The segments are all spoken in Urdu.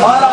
12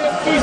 21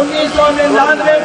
1999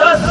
10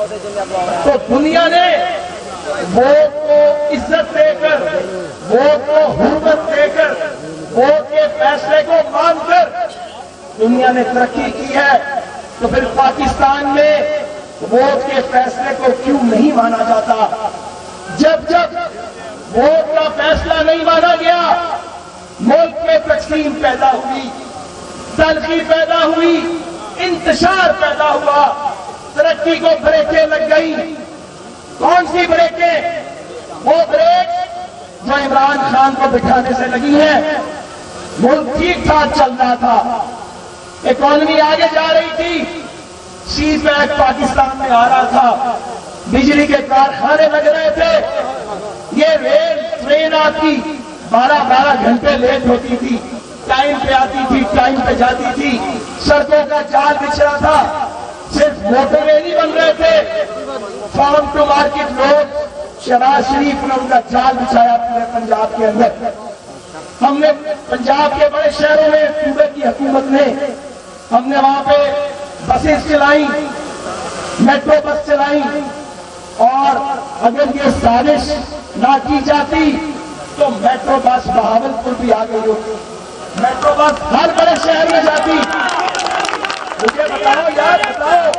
تو دنیا نے ووٹ کو عزت دے کر، ووٹ کو حرمت دے کر، ووٹ کے فیصلے کو مان کر دنیا نے ترقی کی ہے، تو پھر پاکستان میں ووٹ کے فیصلے کو کیوں نہیں مانا جاتا؟ جب جب ووٹ کا فیصلہ نہیں مانا گیا، ملک میں تقسیم پیدا ہوئی، تلخی پیدا ہوئی، انتشار پیدا ہوا، ترقی کو بریکیں لگ گئی۔ کون سی بریکیں؟ وہ بریک جو عمران خان کو بٹھانے سے لگی ہیں۔ ملک ٹھیک ٹھاک چل رہا تھا، اکانومی آگے جا رہی تھی، سی پیک پاکستان میں آ رہا تھا، بجلی کے کارخانے لگ رہے تھے، یہ ریل ٹرین آتی 12 گھنٹے لیٹ ہوتی تھی، ٹائم پہ آتی تھی، ٹائم پہ جاتی تھی، سڑکوں کا جال بچھ رہا تھا، صرف موٹر وے نہیں بن رہے تھے، farm to market road Shehbaz Sharif نے ان کا جال بچھایا پورے پنجاب کے اندر۔ ہم نے پنجاب کے بڑے شہروں میں صوبے کی حکومت نے ہم نے وہاں پہ بسیں چلائیں، میٹرو بس چلائیں، اور اگر یہ سازش نہ کی جاتی تو میٹرو بس بہاولپور بھی آ گئی ہوتی، میٹرو بس ہر بڑے شہر میں جاتی۔ مجھے بتاؤ یار، بتاؤ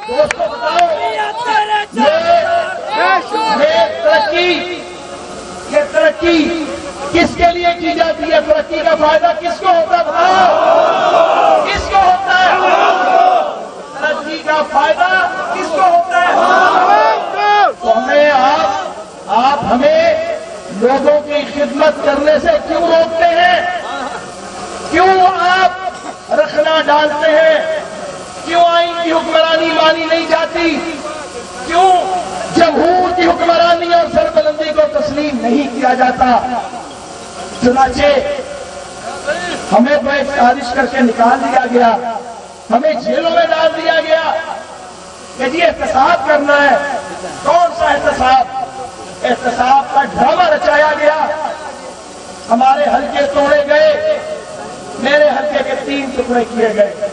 دوستوں، بتاؤ یہ ترقی کس کے لیے کی جاتی ہے؟ ترقی کا فائدہ کس کو ہوتا ہے؟ بتاؤ کس کو ہوتا ہے؟ ترقی کا فائدہ کس کو ہوتا ہے؟ تو ہمیں آپ ہمیں لوگوں کی خدمت کرنے سے کیوں روکتے ہیں؟ کیوں آپ رخنا ڈالتے ہیں؟ کیوں آئین کی حکمرانی مانی نہیں جاتی؟ کیوں جمہور کی حکمرانی اور سربلندی کو تسلیم نہیں کیا جاتا؟ چنانچہ ہمیں تو ایک سازش کر کے نکال دیا گیا، ہمیں جیلوں میں ڈال دیا گیا کہ جی احتساب کرنا ہے۔ کون سا احتساب؟ احتساب کا ڈرامہ رچایا گیا، ہمارے حلقے توڑے گئے، میرے حلقے کے 3 ٹکڑے کیے گئے،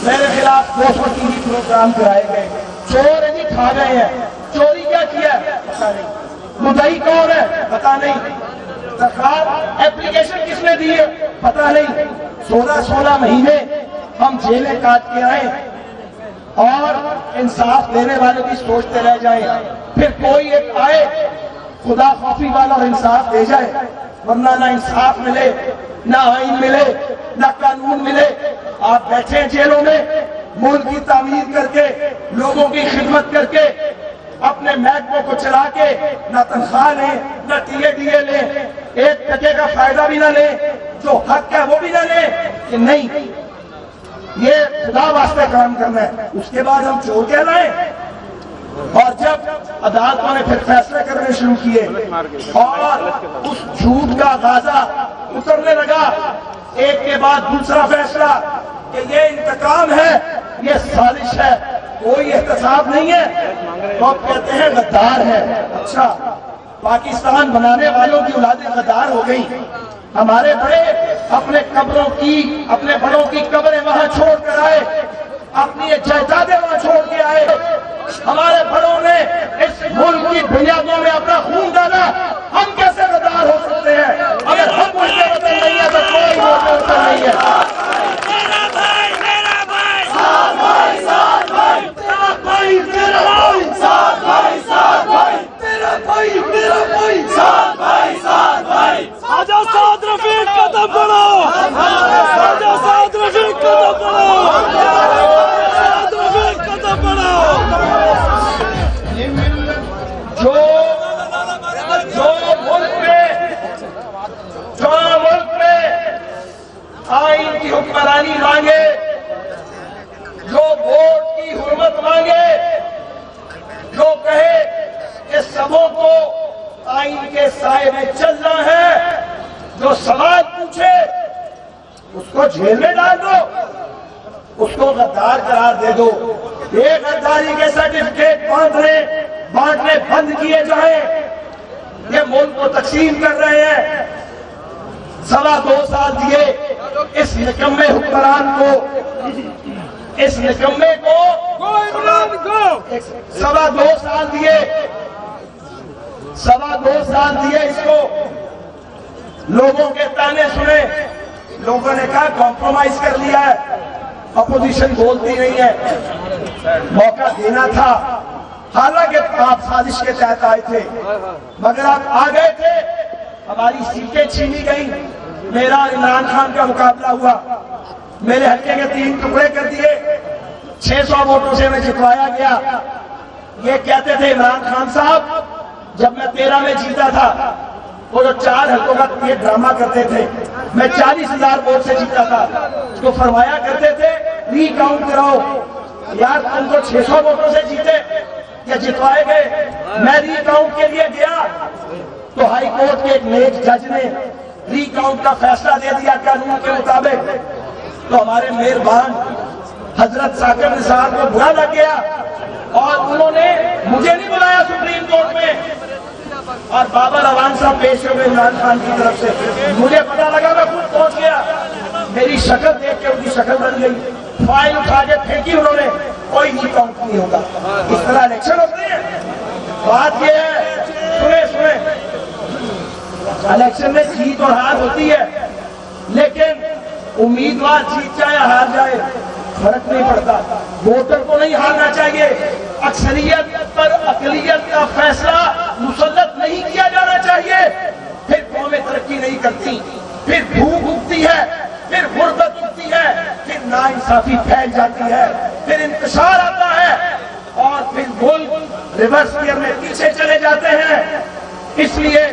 میرے خلاف 200 ٹی وی پروگرام کرائے گئے، چور ہیں جی کھا گئے ہیں، چوری کیا کیا ہے پتا نہیں، مدعی کون ہے پتا نہیں، درخواست اپلیکیشن کس نے دی ہے پتا نہیں، 16 مہینے ہم جیلیں کاٹ کے آئے اور انصاف دینے والوں کی سوچتے رہ جائیں، پھر کوئی ایک آئے خدا خوفی والا اور انصاف دے جائے، ورنہ نہ انصاف ملے، نہ آئین ملے، نہ قانون ملے۔ آپ بیٹھے جیلوں میں ملک کی تعمیر کر کے، لوگوں کی خدمت کر کے، اپنے محکموں کو چلا کے نہ تنخواہ لیں، نہ ٹی اے ڈی اے لیں، 1 ٹکے کا فائدہ بھی نہ لیں، جو حق ہے وہ بھی نہ لیں، کہ نہیں یہ خدا واسطے کام کرنا ہے، اس کے بعد ہم چور کہلائیں۔ اور جب عدالتوں نے پھر فیصلے کرنے شروع کیے اور اس جھوٹ کا غازہ اترنے لگا، ایک کے بعد دوسرا فیصلہ کہ یہ انتقام ہے، یہ سازش ہے، کوئی احتساب نہیں ہے، تو آپ کہتے ہیں غدار ہے۔ اچھا، پاکستان بنانے والوں کی اولادیں غدار ہو گئی، ہمارے بڑے اپنے بڑوں کی قبریں وہاں چھوڑ کر آئے، اپنی جائیدادیں وہاں چھوڑ کے آئے، ہمارے بڑوں نے اس ملک کی بنیادوں میں اپنا خون ڈالا، ہم کیسے غدار ہو سکتے ہیں؟ اگر ہم ملک کے وطن نہیں ہے تو کوئی ملک کے وطن نہیں ہے۔ سعد رفیق قدم بڑھاؤ، سعد رفیق قدم بڑھاؤ، سعد رفیق قدم بڑھاؤ۔ جو ملک میں آئین کی حکمرانی مانگے، جو ووٹ کی حرمت مانگے، جو کہے کہ سبوں کو آئین کے سائے میں چلنا ہے، جو سوال پوچھے اس کو جیل میں ڈال دو، اس کو غدار قرار دے دو، ایک غداری کے سرٹیفکیٹ بانٹنے بند کیے جائیں۔ یہ ملک کو تقسیم کر رہے ہیں، 2.25 سال دیے اس نکمے حکمران کو، اس نکمے کو سوا دو سال دیے اس کو، لوگوں کے تانے سنے، لوگوں نے کہا کمپرومائز کر لیا ہے، اپوزیشن بولتی نہیں ہے، موقع دینا تھا، حالانکہ آپ سازش کے تحت آئے تھے مگر آپ آ گئے تھے، ہماری سیٹیں چھینی گئی، میرا عمران خان کا مقابلہ ہوا، میرے حلقے کے 3 ٹکڑے کر دیے، 600 ووٹوں سے میں جتوایا گیا۔ یہ کہتے تھے عمران خان صاحب جب میں 13 میں جیتا تھا، وہ جو 4 حلقوں کا یہ ڈرامہ کرتے تھے، میں 40,000 ووٹ سے جیتا تھا، اس کو فرمایا کرتے تھے ری کاؤنٹ کراؤ، یار تم تو 600 ووٹوں سے جیتے یا جتوائے گئے۔ میں ری کاؤنٹ کے لیے گیا تو ہائی کورٹ کے ایک نیک جج نے ری کاؤنٹ کا فیصلہ دے دیا قانون کے مطابق، تو ہمارے مہربان حضرت ثاقب نثار کو برا لگ گیا اور انہوں نے مجھے نہیں بلایا سپریم کورٹ میں، اور بابر اوان صاحب پیش ہوئے عمران خان کی طرف سے، مجھے پتا لگا میں خود پہنچ گیا، میری شکل دیکھ کے ان کی شکل بن گئی، فائل اٹھا کے پھینکی انہوں نے، کوئی ری کاؤنٹ نہیں ہوگا۔ اس طرح الیکشن ہوتے ہیں۔ بات یہ ہے، سنیں الیکشن میں جیت اور ہار ہوتی ہے، لیکن امیدوار جیت جائے ہار جائے فرق نہیں پڑتا، ووٹر کو نہیں ہارنا چاہیے، اکثریت پر اقلیت کا فیصلہ مسلط نہیں کیا جانا چاہیے، پھر قومیں ترقی نہیں کرتی، پھر بھوک اگتی ہے، پھر غربت اگتی ہے، پھر ناانصافی پھیل جاتی ہے، پھر انتشار آتا ہے اور پھر ملک ریورس گیئر میں پیچھے چلے جاتے ہیں۔ اس لیے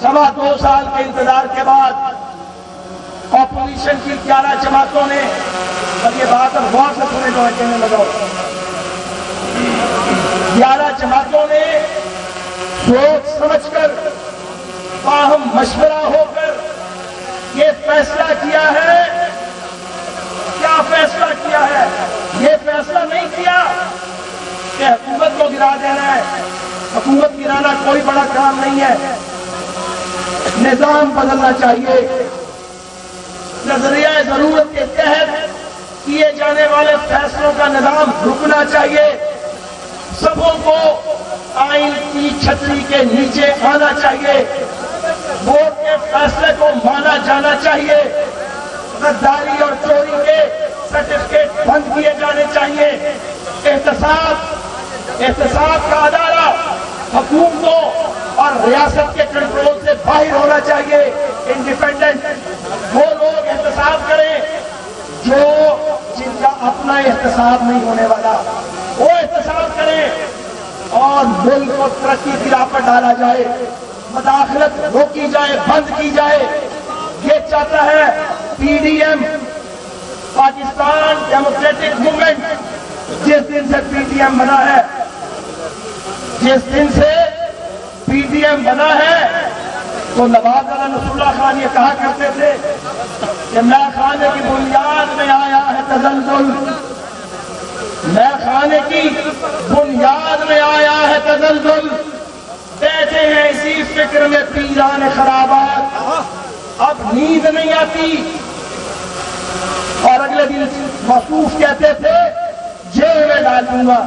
2.25 سال کے انتظار کے بعد اپوزیشن کی 11 جماعتوں نے، اور یہ بات اب غور سے سنے جو ہے کہنے لگا، 11 جماعتوں نے سوچ سمجھ کر باہم مشورہ ہو کر یہ فیصلہ کیا ہے۔ کیا فیصلہ کیا ہے؟ یہ فیصلہ نہیں کیا کہ حکومت کو گرا دینا ہے، حکومت گرانا کوئی بڑا کام نہیں ہے، نظام بدلنا چاہیے، نظریہ ضرورت کے تحت کیے جانے والے فیصلوں کا نظام رکنا چاہیے، سبوں کو آئین کی چھتری کے نیچے آنا چاہیے، ووٹ کے فیصلے کو مانا جانا چاہیے، غداری اور چوری کے سرٹیفکیٹ بند کیے جانے چاہیے، احتساب کا ادارہ حکومتوں اور ریاست کے کنٹرول سے باہر ہونا چاہیے، انڈیپینڈنٹ، وہ لوگ احتساب کریں جن کا اپنا احتساب نہیں ہونے والا، وہ احتساب کریں اور ملک کو ترقی کی راہ پر ڈالا جائے، مداخلت روکی جائے، بند کی جائے۔ یہ چاہتا ہے P D M, Pakistan Democratic Movement. جس دن سے پی ڈی ایم بنا ہے، جس دن سے پی ڈی ایم بنا ہے، تو نواب نصر اللہ خان یہ کہا کرتے تھے کہ میں خانے کی بنیاد میں آیا ہے تزلزل، میں خانے کی بنیاد میں آیا ہے تزلزل، بیٹھے ہیں اسی فکر میں پیران خرابات، اب نیند نہیں آتی۔ اور اگلے دن موصوف کہتے تھے جیل میں ڈال دوں گا،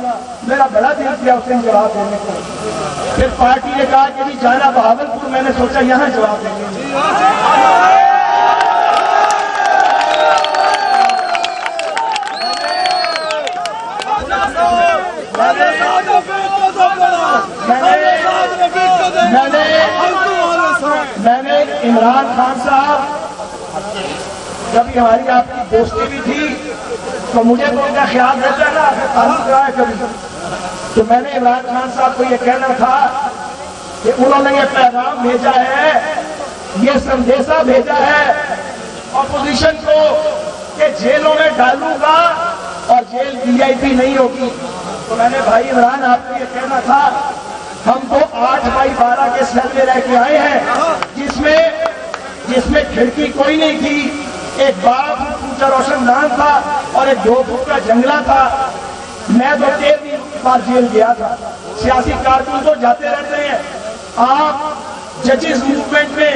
میرا بڑا دل کیا اس دن جواب دینے کو، پھر پارٹی نے کہا کہ جانا بہاولپور، میں نے سوچا یہاں جواب دیں گے۔ میں نے عمران خان صاحب، جب ہماری آپ کی دوستی بھی تھی تو مجھے تو ان کا خیال رہتا ہے نا، تعلق رہا ہے کبھی، تو میں نے عمران خان صاحب کو یہ کہنا تھا کہ انہوں نے یہ پیغام بھیجا ہے، یہ سندیشہ بھیجا ہے اپوزیشن کو کہ جیلوں میں ڈالوں گا اور جیل VIP نہیں ہوگی۔ تو میں نے بھائی عمران آپ کو یہ کہنا تھا، ہم تو 8x12 کے سیل میں رہ کے آئے ہیں، جس میں کھڑکی کوئی نہیں تھی، ایک 12 فٹ روشن دان تھا اور ایک 2 فٹ کا جنگلہ تھا۔ میں تو 3 بار جیل گیا تھا، سیاسی کارکن تو جاتے رہتے ہیں، آپ ججز موومنٹ میں،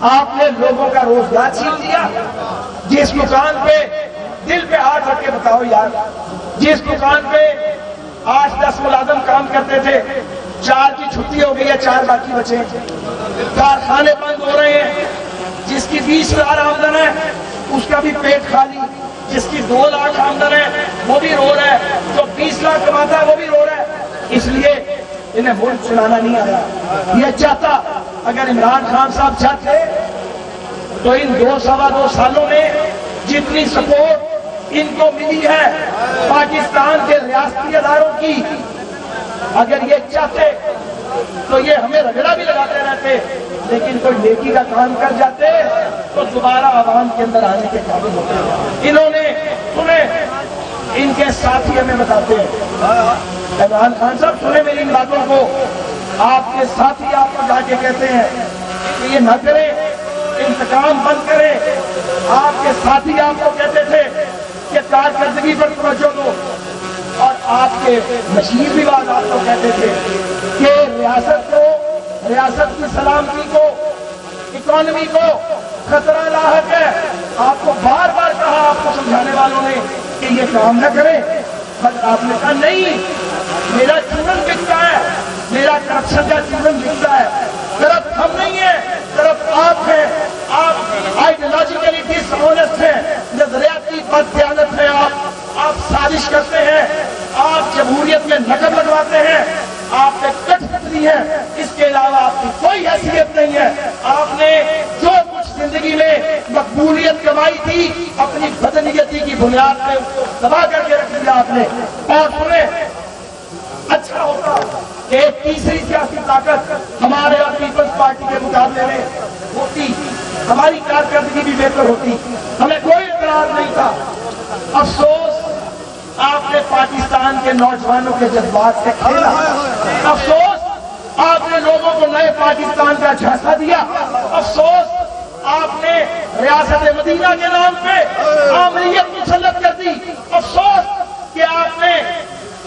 آپ نے لوگوں کا روزگار چھین لیا. جس دکان پہ دل پہ ہاتھ رکھ کے بتاؤ یار, جس دکان پہ 8-10 ملازم کام کرتے تھے, 4 کی چھٹی ہو گئی ہے, 4 باقی بچے. کارخانے بند ہو رہے ہیں. جس کی 20,000 آمدن ہے اس کا بھی پیٹ خالی, جس کی 2 لاکھ آمدن ہے وہ بھی رو رہا ہے, جو 20 لاکھ کماتا ہے وہ بھی رو رہا ہے. اس لیے انہیں ملک چلانا نہیں آیا. یہ چاہتا, اگر عمران خان صاحب چاہتے تو ان 2-2.25 سالوں میں جتنی سپورٹ ان کو ملی ہے پاکستان کے ریاستی اداروں کی, اگر یہ چاہتے تو یہ ہمیں رگڑا بھی لگاتے رہتے, لیکن کوئی نیکی کا کام کر جاتے تو دوبارہ عوام کے اندر آنے کے قابل ہوتے. انہوں نے سنیں, ان کے ساتھی ہمیں بتاتے ہیں, عمران خان صاحب سنیں میری ان باتوں کو, آپ کے ساتھی آپ کو جا کے کہتے ہیں کہ یہ نہ کریں, انتقام بند کریں. آپ کے ساتھی آپ کو کہتے تھے کہ کارکردگی پر توجہ دو, اور آپ کے مشیر بھی بات آپ کو کہتے تھے کہ ریاست کی سلامتی کو, اکانومی کو خطرہ لاحق ہے. آپ کو بار بار کہا, آپ کو سمجھانے والوں نے کہ یہ کام نہ کریں, بس آپ نے کہا نہیں, میرا چورن بکتا ہے, میرا کرپشن کا چورن بکتا ہے. طرف ہم نہیں ہیں, طرف آپ ہیں. آپ آئیڈیالوجیکلی ڈس آنیسٹ ہیں, نظریاتی بددیانت ہیں. آپ سازش کرتے ہیں, آپ جمہوریت میں نقد لگواتے ہیں, آپ نے کٹ دی ہے, اس کے علاوہ آپ کی کوئی حیثیت نہیں ہے. آپ نے جو کچھ زندگی میں مقبولیت کمائی تھی اپنی بدنیتی کی بنیاد پہ اس کو دبا کر کے رکھ دیا آپ نے. اور سنیں, اچھا ہوتا کہ ایک تیسری سیاسی طاقت ہمارے اور پیپلز پارٹی کے مقابلے میں ہوتی, ہماری کارکردگی بھی بہتر ہوتی, ہمیں کوئی اعتراض نہیں تھا. افسوس آپ نے پاکستان کے نوجوانوں کے جذبات سے کھیلا. افسوس آپ نے لوگوں کو نئے پاکستان کا جھانسا دیا. افسوس آپ نے ریاست مدینہ کے نام پہ آمریت مسلط کر دی. افسوس کہ آپ نے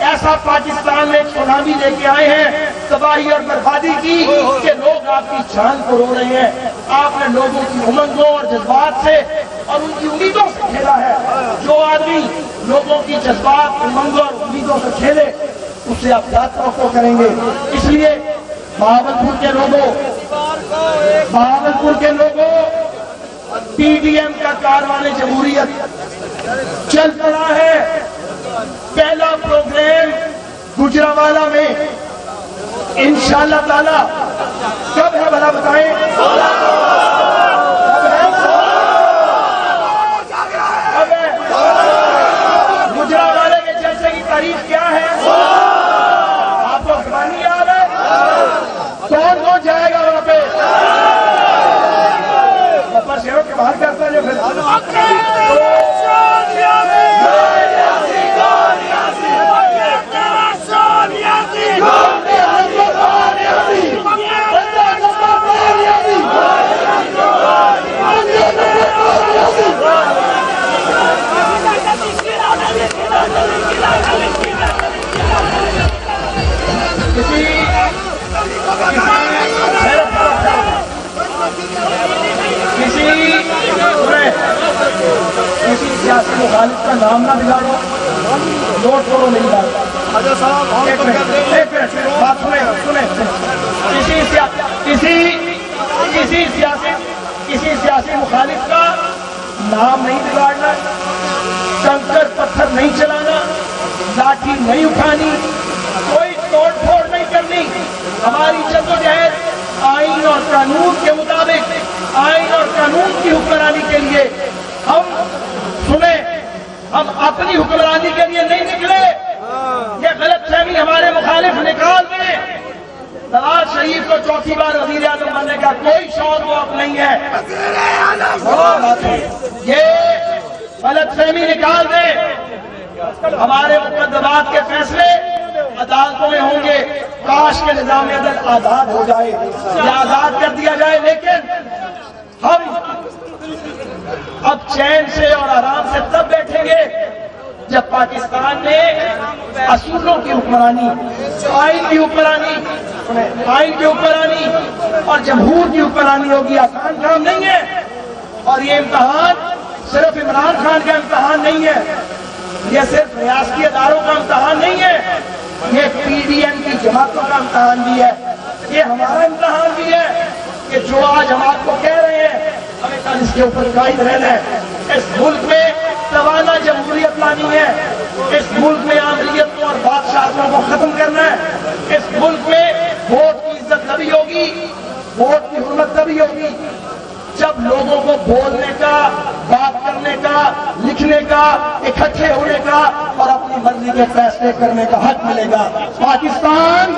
ایسا پاکستان میں سونامی لے کے آئے ہیں, تباہی اور بربادی کی, کہ لوگ آپ کی جان کو رو رہے ہیں. آپ نے لوگوں کی امنگوں اور جذبات سے اور ان کی امیدوں سے کھیلا ہے. جو آدمی لوگوں کی جذبات, امنگوں اور امیدوں سے کھیلے اس سے آپ کیا توقع کریں گے. اس لیے بہاولپور کے لوگوں پی ڈی ایم کا کاروان جمہوریت چل پڑا ہے. پہلا پروگرام گجرانوالہ میں انشاءاللہ تعالی کب ہے بھلا بتائیں؟ گجرانوالے کے جلسے کی تاریخ کیا ہے؟ آپ کو زبانی یاد ہے؟ کون جائے گا وہاں پہ؟ اوپر سے ہو کے باہر کرتا ہے جو پھر کسی سیاسی مخالف کا نام نہ بگاڑو, نوٹ کرو میری بات. بات سنیں, کسی سیاسی مخالف کا نام نہیں بگاڑنا, کنکر پتھر نہیں چلانا, لاٹھی نہیں اٹھانی, کوئی توڑ پھوڑ نہیں کرنی. ہماری جدوجہد آئین اور قانون کے مطابق, آئین اور قانون کی حکمرانی کے لیے. ہم سنیں, ہم اپنی حکمرانی کے لیے نہیں نکلے. یہ غلط فہمی ہمارے مخالف نکال دیں. نواز شریف کو چوتھی بار وزیر اعظم بننے کا کوئی شوق وقت نہیں ہے. یہ غلط فہمی نکال دیں. ہمارے مقدمات کے فیصلے عدالتوں میں ہوں گے. کاش کے نظام عدل آزاد ہو جائے یا آزاد کر دیا جائے, لیکن ہم اب چین سے اور آرام سے تب بیٹھیں گے جب پاکستان میں اصولوں کی حکمرانی، آئین کی حکمرانی، آئین کی حکمرانی اور جمہور کی حکمرانی ہوگی، آسان کام نہیں ہے۔ اور یہ امتحان صرف عمران خان کا امتحان نہیں ہے، یہ صرف ریاستی اداروں کا امتحان نہیں ہے، یہ پی ڈی ایم کی جماعتوں کا امتحان بھی ہے، یہ ہمارا امتحان بھی ہے کہ جو آج ہم آپ کو کہہ رہے ہیں ہمیں کل اس کے اوپر قائد رہنا ہے۔ اس ملک میں توانا جمہوریت لانی ہے، اس ملک میں آمریتوں اور بادشاہتوں کو ختم کرنا ہے، اس ملک میں ووٹ کی عزت تبھی ہوگی، ووٹ کی حرمت تبھی ہوگی جب لوگوں کو بولنے کا، بات کرنے کا، لکھنے کا، اکٹھے ہونے کا اور اپنی مرضی کے فیصلے کرنے کا حق ملے گا۔ پاکستان